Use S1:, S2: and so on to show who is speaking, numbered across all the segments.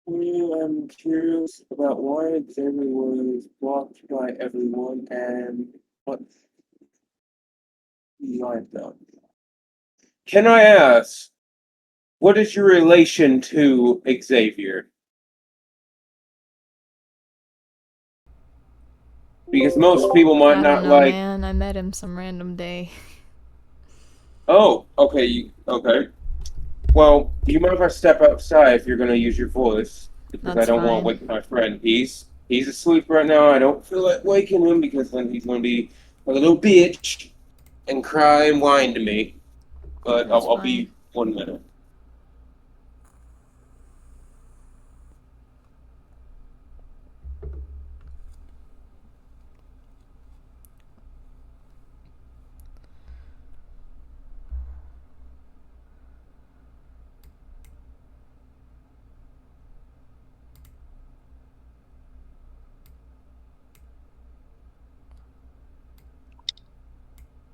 S1: Well, I'm curious about why Xavier was blocked by everyone and what he lied about. Can I ask, what is your relation to Xavier? Because most people might
S2: I don't
S1: not
S2: know,
S1: like.
S2: man. I met him some random day.
S1: Oh, okay, okay. Well, do you mind if I step outside if you're going to use your voice? Because I
S2: That's
S1: don't want to
S2: fine.
S1: wake my friend. He's asleep right now. I don't feel like waking him because then he's going to be a little bitch and cry and whine to me. But
S2: That's
S1: I'll
S2: fine.
S1: be 1 minute.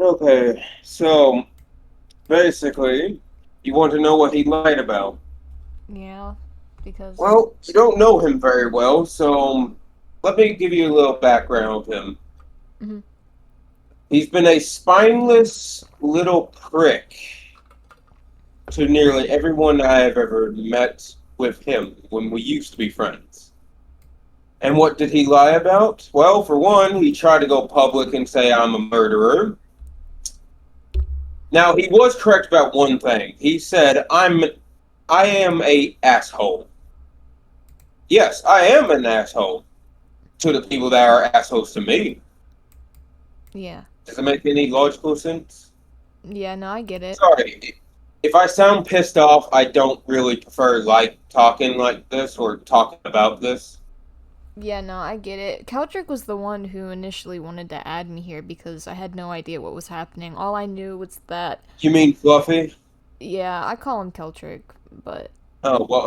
S1: Okay, so basically, you want to know what he lied about.
S2: Yeah, because.
S1: Well, you don't know him very well, so let me give you a little background of him.
S2: Mhm.
S1: He's been a spineless little prick to nearly everyone I've ever met with him when we used to be friends. And what did he lie about? Well, for one, he tried to go public and say I'm a murderer. Now, he was correct about one thing. He said I am a asshole. Yes, I am an asshole to the people that are assholes to me.
S2: Yeah.
S1: Does it make any logical sense?
S2: Yeah, no, I get it.
S1: Sorry, if I sound pissed off, I don't really prefer like talking like this or talking about this.
S2: Yeah, no, I get it. Caltrick was the one who initially wanted to add me here because I had no idea what was happening. All I knew was that.
S1: You mean Fluffy?
S2: Yeah, I call him Caltrick, but
S1: Oh well,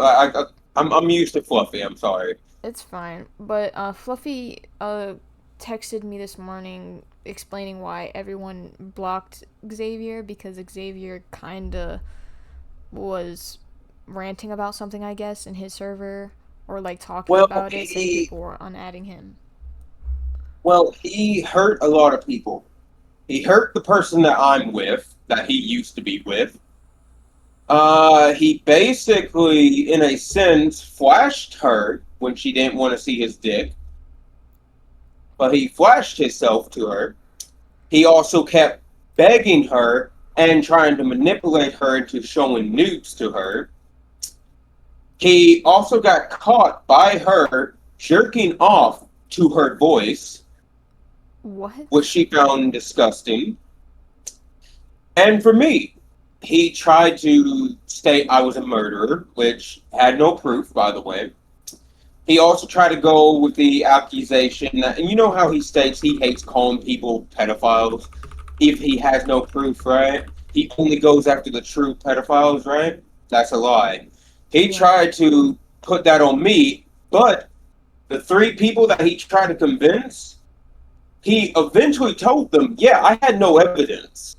S1: I'm used to Fluffy. I'm sorry.
S2: it's fine. But Fluffy texted me this morning explaining why everyone blocked Xavier because Xavier kinda was ranting about something, I guess, in his server or like talking
S1: Well,
S2: about it, saying
S1: he
S2: people were unadding him.
S1: he hurt a lot of people. He hurt the person that I'm with, that he used to be with. He basically, in a sense, flashed her when she didn't want to see his dick, but he flashed himself to her. He also kept begging her and trying to manipulate her into showing nudes to her. He also got caught by her jerking off to her voice, which
S2: What?
S1: she found disgusting. And for me, he tried to state I was a murderer, which had no proof, by the way. He also tried to go with the accusation that, and you know how he states he hates calling people pedophiles if he has no proof, right? He only goes after the true pedophiles, right? That's a lie. He
S2: Yeah.
S1: tried to put that on me, but the three people that he tried to convince, he eventually told them, yeah, I had no evidence.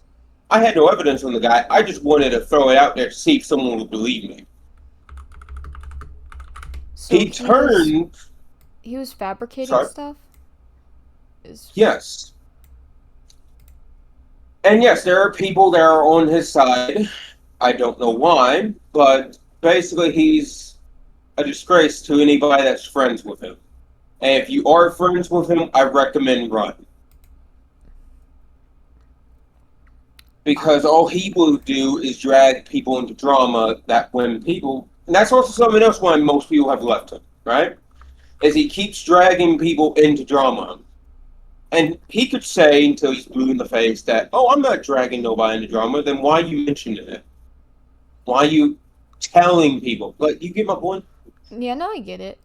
S1: I had no evidence on the guy. I just wanted to throw it out there to see if someone would believe me.
S2: So
S1: He turned.
S2: he was fabricating
S1: Sorry.
S2: stuff? Is
S1: Yes. And yes, there are people that are on his side. I don't know why, but basically, he's a disgrace to anybody that's friends with him. And if you are friends with him, I recommend run. Because
S2: I
S1: all he will do is drag people into drama that when people. And that's also something else why most people have left him, right? Is he keeps dragging people into drama. And he could say until he's blue in the face that, oh, I'm not dragging nobody into drama, then why are you mentioning it? Why are you telling people? Like, you get my point?
S2: Yeah, no, I get it.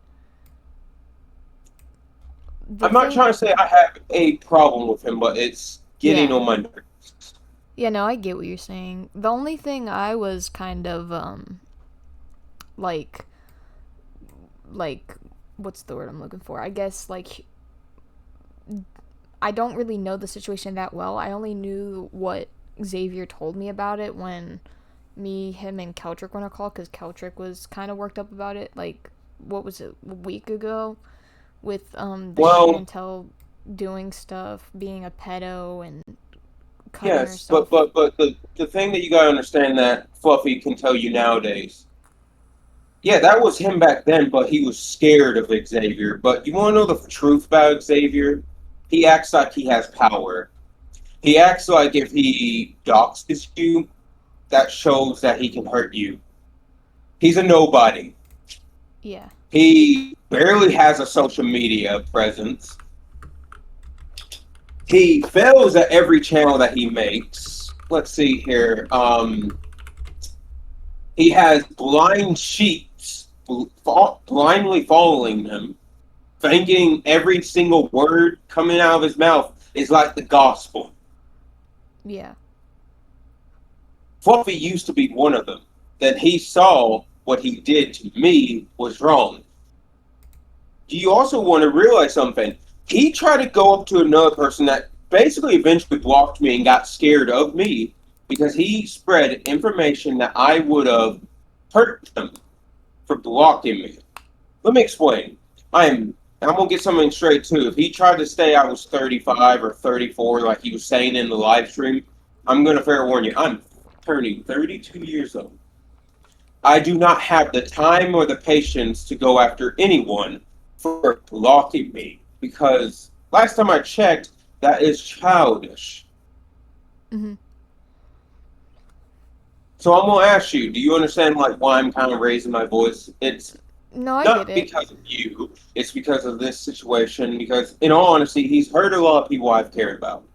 S2: The
S1: I'm not
S2: thing
S1: trying to say I have a problem with him, but it's getting
S2: Yeah.
S1: on my nerves.
S2: Yeah, no, I get what you're saying. The only thing I was kind of like like what's the word I'm looking for? I guess like I don't really know the situation that well. I only knew what Xavier told me about it when me, him, and Keltrick went on a call because Keltrick was kind of worked up about it. Like, what was it, a week ago? With the
S1: Well,
S2: Chantel doing stuff, being a pedo and cutting
S1: yes, but
S2: herself.
S1: the thing that you gotta understand that Fluffy can tell you nowadays. Yeah, that was him back then, but he was scared of Xavier. But you want to know the truth about Xavier? He acts like he has power. He acts like if he doxes you, that shows that he can hurt you. He's a nobody.
S2: Yeah.
S1: He barely has a social media presence. He fails at every channel that he makes. Let's see here. He has blind sheets blindly following him, thinking every single word coming out of his mouth is like the gospel.
S2: Yeah.
S1: Fluffy used to be one of them. Then he saw what he did to me was wrong. You also want to realize something. He tried to go up to another person that basically eventually blocked me and got scared of me because he spread information that I would have hurt him for blocking me. Let me explain. I'm gonna get something straight too. If he tried to say I was 35 or 34, like he was saying in the live stream, I'm gonna fair warn you. I'm turning 32 years old. I do not have the time or the patience to go after anyone for blocking me because last time I checked, that is childish.
S2: Mm-hmm.
S1: So I'm gonna ask you, do you understand like why I'm kind of raising my voice? It's
S2: No, I get
S1: not
S2: it.
S1: because of you, it's because of this situation, because in all honesty, he's hurt a lot of people I've cared about.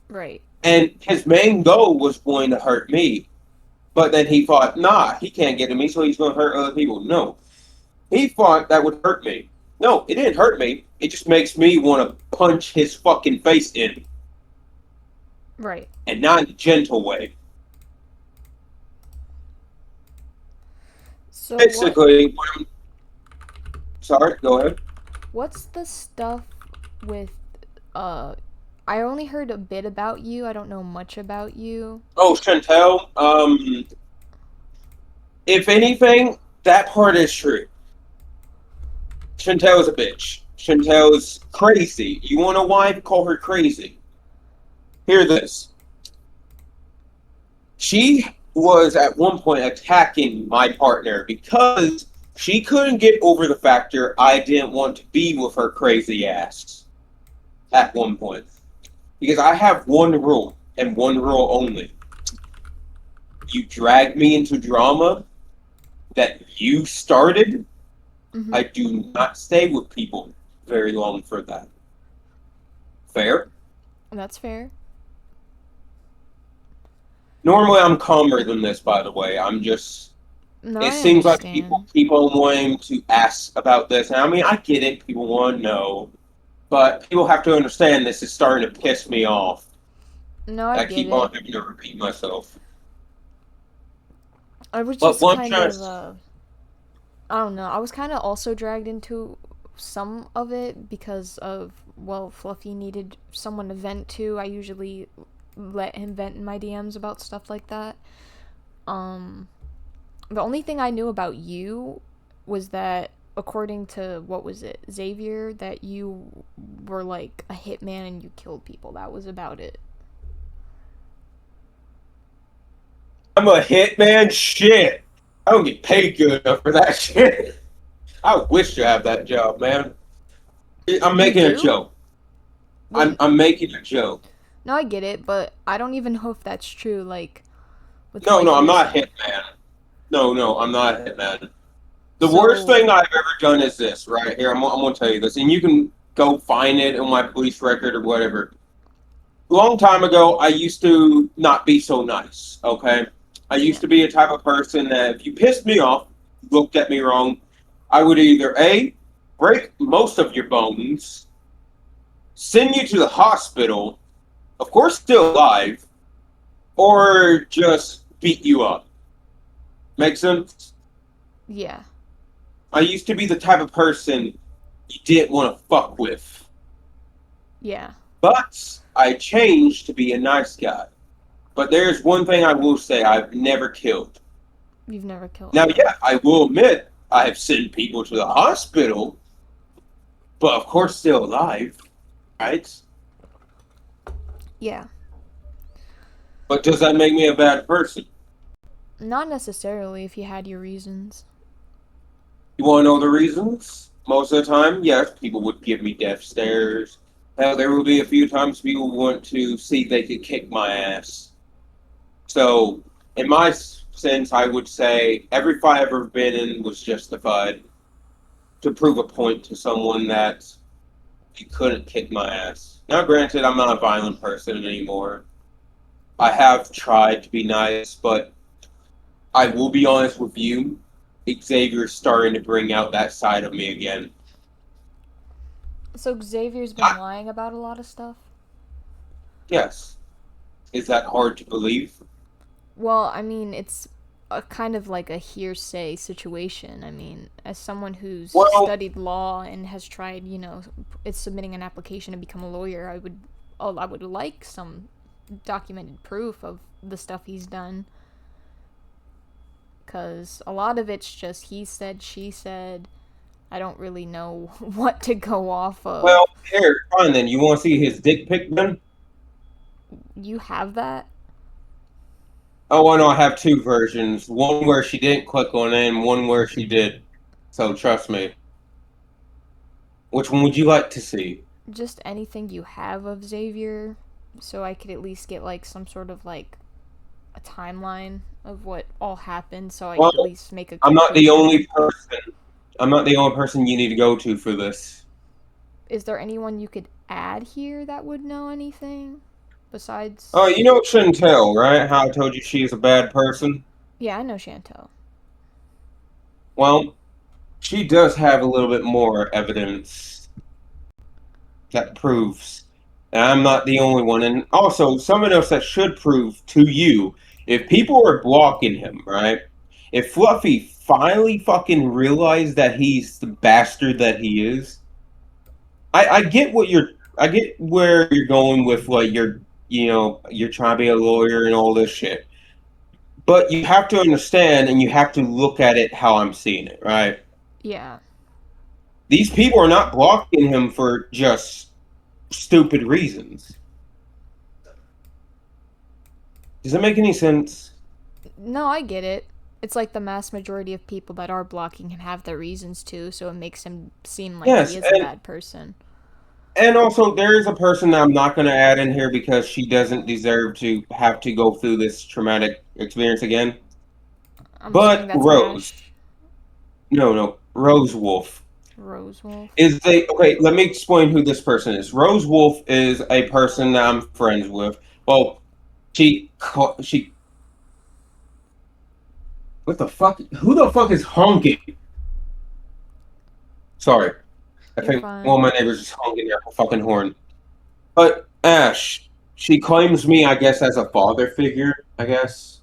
S2: Right.
S1: And his main goal was going to hurt me. But then he thought, nah, he can't get to me, so he's going to hurt other people. No, he thought that would hurt me. No, it didn't hurt me. It just makes me want to punch his fucking face in,
S2: Right.
S1: and not in a gentle way.
S2: So
S1: Basically, sorry, go ahead.
S2: what's the stuff with uh I only heard a bit about you. I don't know much about you.
S1: Oh, Chantel, if anything, that part is true. Chantel's a bitch. Chantel's crazy. You want to know why I call her crazy? Hear this. She was at one point attacking my partner because she couldn't get over the factor I didn't want to be with her crazy ass at one point. Because I have one rule, and one rule only. You drag me into drama that you started,
S2: Mm-hmm.
S1: I do not stay with people very long for that. Fair?
S2: That's fair.
S1: Normally I'm calmer than this, by the way. I'm just.
S2: No,
S1: It
S2: I
S1: seems like people
S2: understand.
S1: keep on wanting to ask about this. And I mean, I get it. People want to know. But people have to understand this is starting to piss me off.
S2: No, I
S1: I
S2: get
S1: keep on
S2: it.
S1: having to repeat myself.
S2: I was
S1: But
S2: just
S1: one
S2: kind of
S1: chance.
S2: I don't know. I was kind of also dragged into some of it because of, well, Fluffy needed someone to vent to. I usually let him vent in my DMs about stuff like that. Um, the only thing I knew about you was that, according to, what was it, Xavier, that you were like a hitman and you killed people. That was about it.
S1: I'm a hitman? Shit. I don't get paid good enough for that shit. I wish to have that job, man. I'm
S2: You
S1: making a
S2: do?
S1: joke.
S2: Wait,
S1: I'm making a joke.
S2: no, I get it, but I don't even know if that's true. Like, with
S1: No,
S2: what
S1: no,
S2: you
S1: I'm
S2: were
S1: not a
S2: saying.
S1: hitman. No, no, I'm not a hitman. The worst
S2: So,
S1: thing I've ever done is this, right here. I'm going to tell you this, and you can go find it on my police record or whatever. A long time ago, I used to not be so nice, okay? I used
S2: yeah.
S1: to be a type of person that if you pissed me off, looked at me wrong, I would either A, break most of your bones, send you to the hospital, of course, still alive, or just beat you up. Make sense?
S2: Yeah.
S1: I used to be the type of person you didn't want to fuck with.
S2: Yeah.
S1: But I changed to be a nice guy. But there's one thing I will say: I've never killed.
S2: You've never killed.
S1: Now,
S2: Okay.
S1: yeah, I will admit I have sent people to the hospital, but of course, still alive, right?
S2: Yeah.
S1: But does that make me a bad person?
S2: Not necessarily if you had your reasons.
S1: You want to know the reasons? Most of the time, yes, people would give me death stares. Hell, there will be a few times people want to see if they could kick my ass. So, in my sense, I would say every fight I've ever been in was justified to prove a point to someone that you couldn't kick my ass. Now, granted, I'm not a violent person anymore. I have tried to be nice, but I will be honest with you. Xavier's starting to bring out that side of me again.
S2: So Xavier's been
S1: I,
S2: lying about a lot of stuff?
S1: yes. Is that hard to believe?
S2: Well, I mean, it's a kind of like a hearsay situation. I mean, as someone who's
S1: Well,
S2: studied law and has tried, it's submitting an application to become a lawyer, I would like some documented proof of the stuff he's done. Because a lot of it's just he said, she said. I don't really know what to go off of.
S1: well, here, fine then. You want to see his dick pic then?
S2: You have that?
S1: Oh, I know I have two versions. One where she didn't click on it and one where she did. So trust me. Which one would you like to see?
S2: Just anything you have of Xavier, so I could at least get like some sort of like a timeline of what all happened, so I
S1: Well,
S2: could at least make a
S1: I'm not the
S2: conclusion.
S1: only person. I'm not the only person you need to go to for this.
S2: Is there anyone you could add here that would know anything
S1: Oh,
S2: besides?
S1: you know Chantel, right? How I told you she is a bad person?
S2: Yeah, I know Chantel.
S1: Well, she does have a little bit more evidence that proves. And I'm not the only one. And also, someone else that should prove to you if people are blocking him, right? If Fluffy finally fucking realized that he's the bastard that he is, I get what you're. I get where you're going with, like, you're trying to be a lawyer and all this shit. But you have to understand and you have to look at it how I'm seeing it, right?
S2: Yeah.
S1: These people are not blocking him for just stupid reasons. Does that make any sense?
S2: No, I get it. It's like the mass majority of people that are blocking him have their reasons too, so it makes him seem like he
S1: Yes,
S2: is a bad person.
S1: and also there is a person that I'm not going to add in here because she doesn't deserve to have to go through this traumatic experience again.
S2: I'm assuming
S1: But
S2: that's
S1: Rose,
S2: Ash.
S1: no, Rose Wolf
S2: Rosewolf.
S1: is a okay. Let me explain who this person is. Rose Wolf is a person that I'm friends with. Well, she. What the fuck? Who the fuck is honking? Sorry, I
S2: You're
S1: think one
S2: fine.
S1: of my neighbors is honking their fucking horn. But Ash, she claims me, I guess, as a father figure. I guess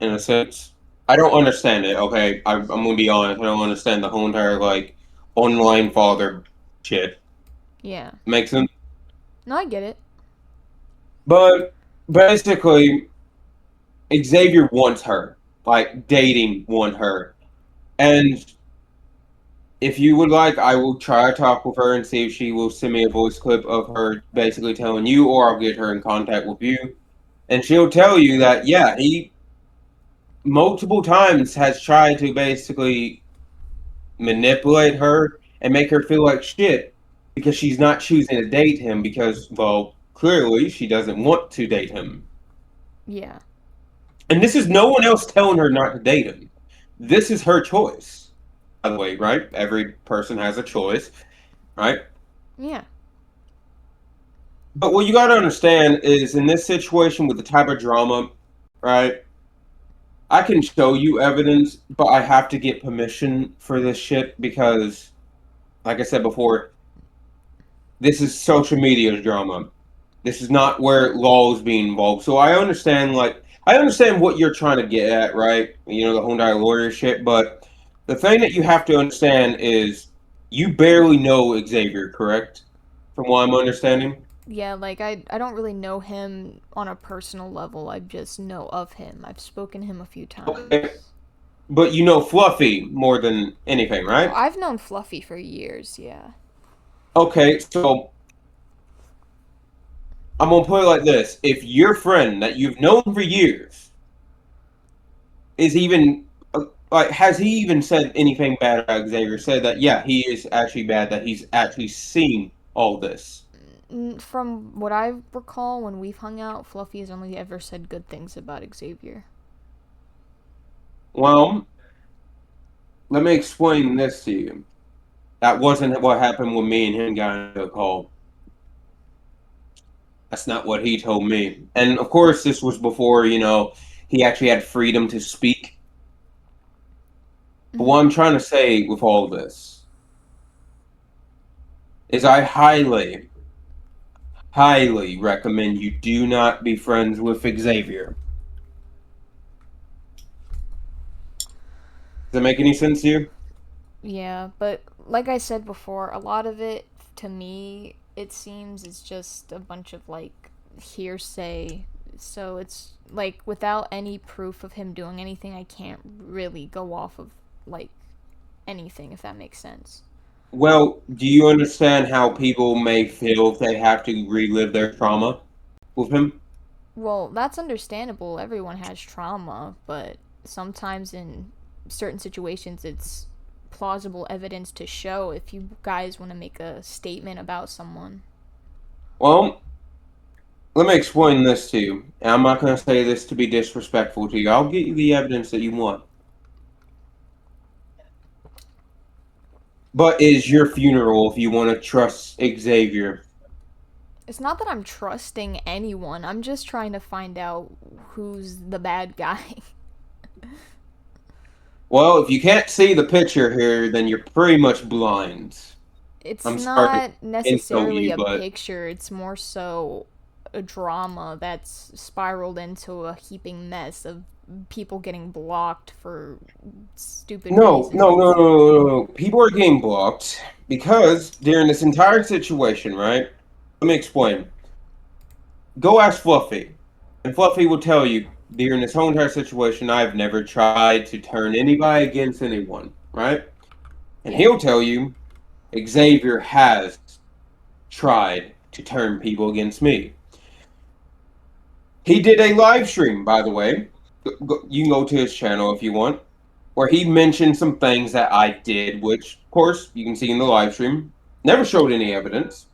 S1: in a sense. I don't understand it. Okay, I'm gonna be honest. I don't understand the whole entire like online father shit.
S2: Yeah.
S1: Makes sense.
S2: No, I get it.
S1: But basically, Xavier wants her. Like dating want her. And if you would like, I will try to talk with her and see if she will send me a voice clip of her basically telling you, or I'll get her in contact with you. And she'll tell you that, yeah, he multiple times has tried to basically manipulate her and make her feel like shit because she's not choosing to date him because, well, clearly she doesn't want to date him.
S2: Yeah.
S1: And this is no one else telling her not to date him. This is her choice. By the way, right? Every person has a choice, right?
S2: Yeah.
S1: But what you gotta understand is in this situation with the type of drama, right? I can show you evidence, but I have to get permission for this shit because, like I said before, this is social media drama. This is not where law is being involved. So I understand what you're trying to get at, right? You know, the Hyundai lawyer shit, but the thing that you have to understand is you barely know Xavier, correct? From what I'm understanding?
S2: Yeah, like I don't really know him on a personal level. I just know of him. I've spoken to him a few
S1: Okay,
S2: times.
S1: but you know Fluffy more than anything,
S2: Oh,
S1: right?
S2: I've known Fluffy for years, yeah.
S1: Okay, so I'm gonna put it like this: if your friend that you've known for years is even like, has he even said anything bad about Xavier? Said that yeah, he is actually bad. That he's actually seen all this.
S2: From what I recall when we've hung out, Fluffy has only ever said good things about Xavier.
S1: Well, let me explain this to you. That wasn't what happened when me and him got into a call. That's not what he told me. And of course, this was before, he actually had freedom to speak. But
S2: Mm-hmm.
S1: what I'm trying to say with all this is I highly, highly recommend you do not be friends with Xavier. Does that make any sense to you?
S2: Yeah, but like I said before, a lot of it to me it seems is just a bunch of like hearsay. So it's like without any proof of him doing anything, I can't really go off of like anything if that makes sense.
S1: Well, do you understand how people may feel if they have to relive their trauma with him?
S2: Well, that's understandable. Everyone has trauma, but sometimes in certain situations it's plausible evidence to show if you guys want to make a statement about someone.
S1: Well, let me explain this to you. And I'm not going to say this to be disrespectful to you. I'll get you the evidence that you want. But is your funeral if you want to trust Xavier?
S2: It's not that I'm trusting anyone. I'm just trying to find out who's the bad guy.
S1: Well, if you can't see the picture here, then you're pretty much blind.
S2: It's
S1: I'm sorry to
S2: not
S1: insult
S2: necessarily
S1: you,
S2: a
S1: but
S2: picture, it's more so a drama that's spiraled into a heaping mess of people getting blocked for stupid
S1: no, no, no, no,
S2: reasons.
S1: no, no. People are getting blocked because during this entire situation, right? Let me explain. Go ask Fluffy, and Fluffy will tell you during this whole entire situation, I've never tried to turn anybody against anyone, right? And
S2: Yeah.
S1: he'll tell you Xavier has tried to turn people against me. He did a live stream, by the way. You can go to his channel if you want, where he mentioned some things that I did, which, of course, you can see in the live stream. Never showed any evidence,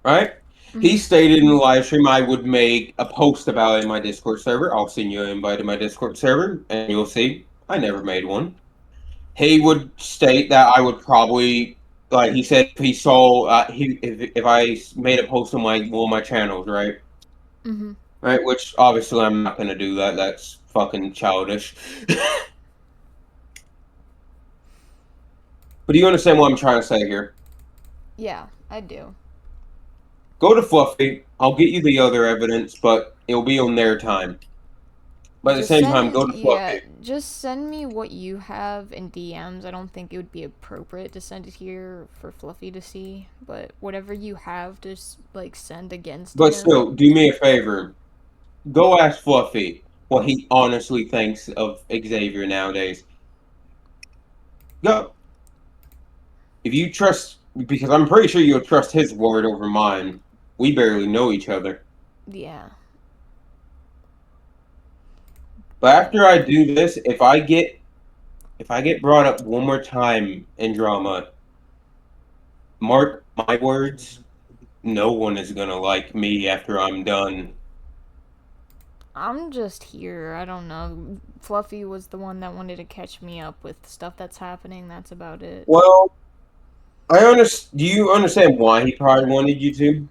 S1: right?
S2: Mm-hmm.
S1: He stated in the live stream I would make a post about it in my Discord server. I'll send you an invite to my Discord server, and you'll see I never made one. He would state that I would probably, like he said, if he saw, if I made a post on one of my channels, right?
S2: Mm-hmm.
S1: Right, which obviously I'm not gonna do that. That's fucking childish. But do you understand what I'm trying to say here?
S2: Yeah, I do.
S1: Go to Fluffy. I'll get you the other evidence, but it'll be on their time. But at the
S2: Just
S1: same time, go
S2: send,
S1: to
S2: yeah,
S1: Fluffy.
S2: just send me what you have in DMs. I don't think it would be appropriate to send it here for Fluffy to see, but whatever you have, just like send against
S1: But
S2: him.
S1: still, do me a favor. Go ask Fluffy what he honestly thinks of Xavier nowadays. Go. If you trust, because I'm pretty sure you'll trust his word over mine. We barely know each other.
S2: Yeah.
S1: But after I do this, if I get brought up one more time in drama, mark my words, no one is gonna like me after I'm done.
S2: I'm just here. I don't know. Fluffy was the one that wanted to catch me up with stuff that's happening. That's about it.
S1: Well, I understand. Do you understand why he probably wanted you to?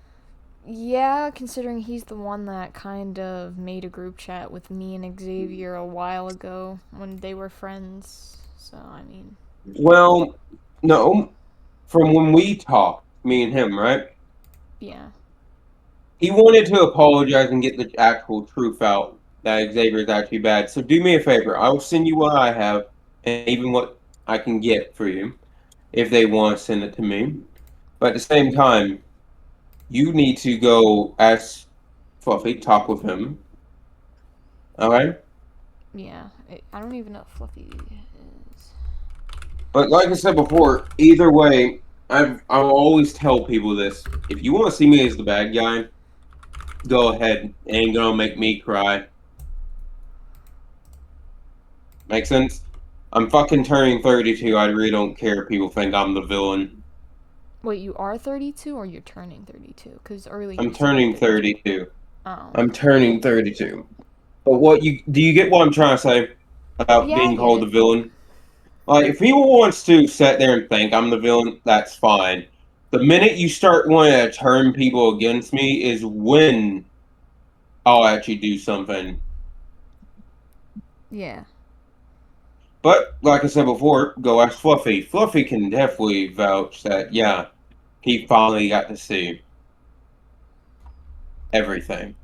S2: Yeah, considering he's the one that kind of made a group chat with me and Xavier a while ago when they were friends. So, I mean,
S1: Well, no. From when we talked, me and him, right?
S2: yeah.
S1: He wanted to apologize and get the actual truth out that Xavier is actually bad. So do me a favor. I'll send you what I have and even what I can get for you if they want to send it to me. But at the same time, You need to go ask Fluffy, talk with him. Okay?
S2: Yeah, I don't even know if Fluffy is.
S1: But like I said before, either way, I'll always tell people this. If you want to see me as the bad guy, go ahead. Ain't gonna make me cry. Make sense? I'm fucking turning 32. I really don't care if people think I'm the villain.
S2: Wait, you are 32 or you're turning 32? Because earlier
S1: I'm
S2: you said you're
S1: turning
S2: 32.
S1: 32.
S2: Oh.
S1: I'm turning 32. But what you do you get what I'm trying to say about
S2: Yeah, I
S1: being
S2: get
S1: called the
S2: it.
S1: villain? Like if people wants to sit there and think I'm the villain, that's fine. The minute you start wanting to turn people against me is when I'll actually do something.
S2: Yeah.
S1: But like I said before, go ask Fluffy. Fluffy can definitely vouch that yeah, he finally got to see everything.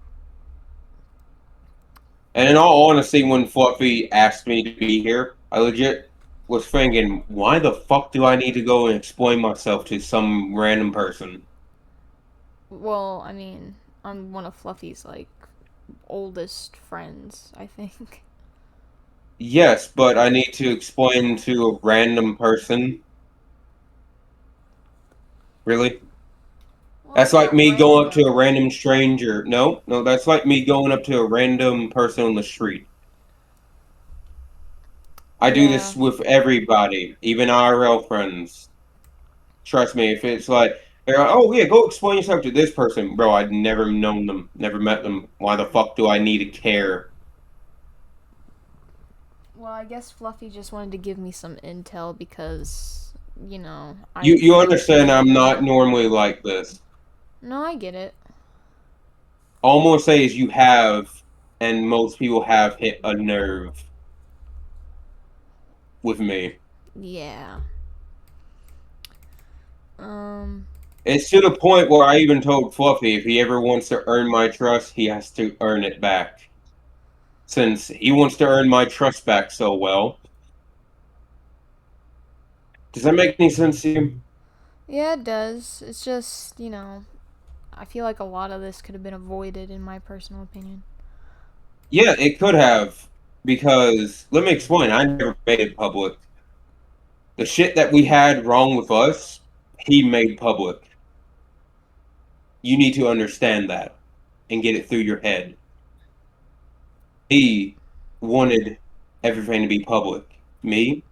S1: And in all honesty, when Fluffy asked me to be here, I legit was thinking, why the fuck do I need to go and explain myself to some random person?
S2: Well, I mean, I'm one of Fluffy's, like, oldest friends, I think.
S1: Yes, but I need to explain to a random person. Really?
S2: Well,
S1: That's
S2: it's
S1: like
S2: not
S1: me going up to a
S2: random.
S1: random stranger. No, no, that's like me going up to a random person on the street. I do
S2: Yeah.
S1: this with everybody, even IRL friends. Trust me, if it's like, they're like, oh yeah, go explain yourself to this person. Bro, I'd never known them, never met them. Why the fuck do I need to care?
S2: Well, I guess Fluffy just wanted to give me some intel because,
S1: You
S2: I
S1: you
S2: met
S1: understand I'm
S2: him.
S1: not normally like this.
S2: No, I get it.
S1: All I'm gonna say is you have, and most people have hit a nerve with me.
S2: Yeah. Um,
S1: It's to the point where I even told Fluffy if he ever wants to earn my trust, he has to earn it back. Since he wants to earn my trust back so well. Does that make any sense to you?
S2: yeah, it does. It's just, I feel like a lot of this could have been avoided, in my personal opinion.
S1: Yeah, it could have. Because, let me explain, I never made it public. The shit that we had wrong with us, he made public. You need to understand that and get it through your head. He wanted everything to be public. Me,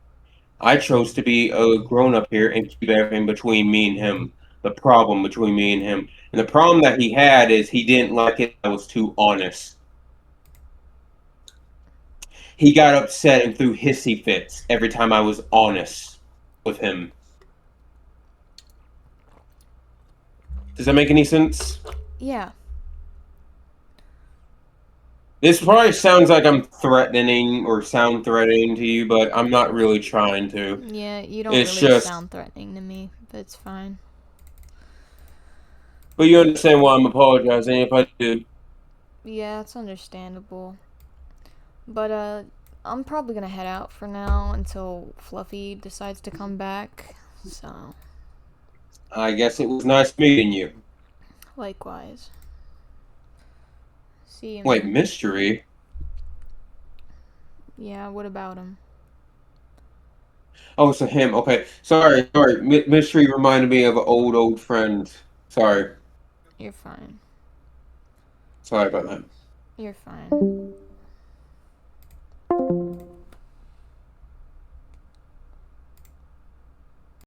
S1: I chose to be a grown up here and keep everything between me and him. The problem between me and him. And the problem that he had is he didn't like it. I was too honest. He got upset and threw hissy fits every time I was honest with him. Does that make any sense?
S2: Yeah.
S1: This probably sounds like I'm threatening or sound threatening to you, but I'm not really trying to.
S2: Yeah, you don't
S1: It's
S2: really
S1: just,
S2: sound threatening to me, but it's fine.
S1: but you understand why I'm apologizing if I do.
S2: Yeah, it's understandable. But, I'm probably gonna head out for now until Fluffy decides to come back. So,
S1: I guess it was nice meeting you.
S2: likewise. See you,
S1: Wait,
S2: man.
S1: mystery?
S2: Yeah, what about him?
S1: Oh, it's a him. Okay, sorry. Mystery reminded me of an old friend. Sorry,
S2: You're fine.
S1: sorry about that.
S2: You're fine.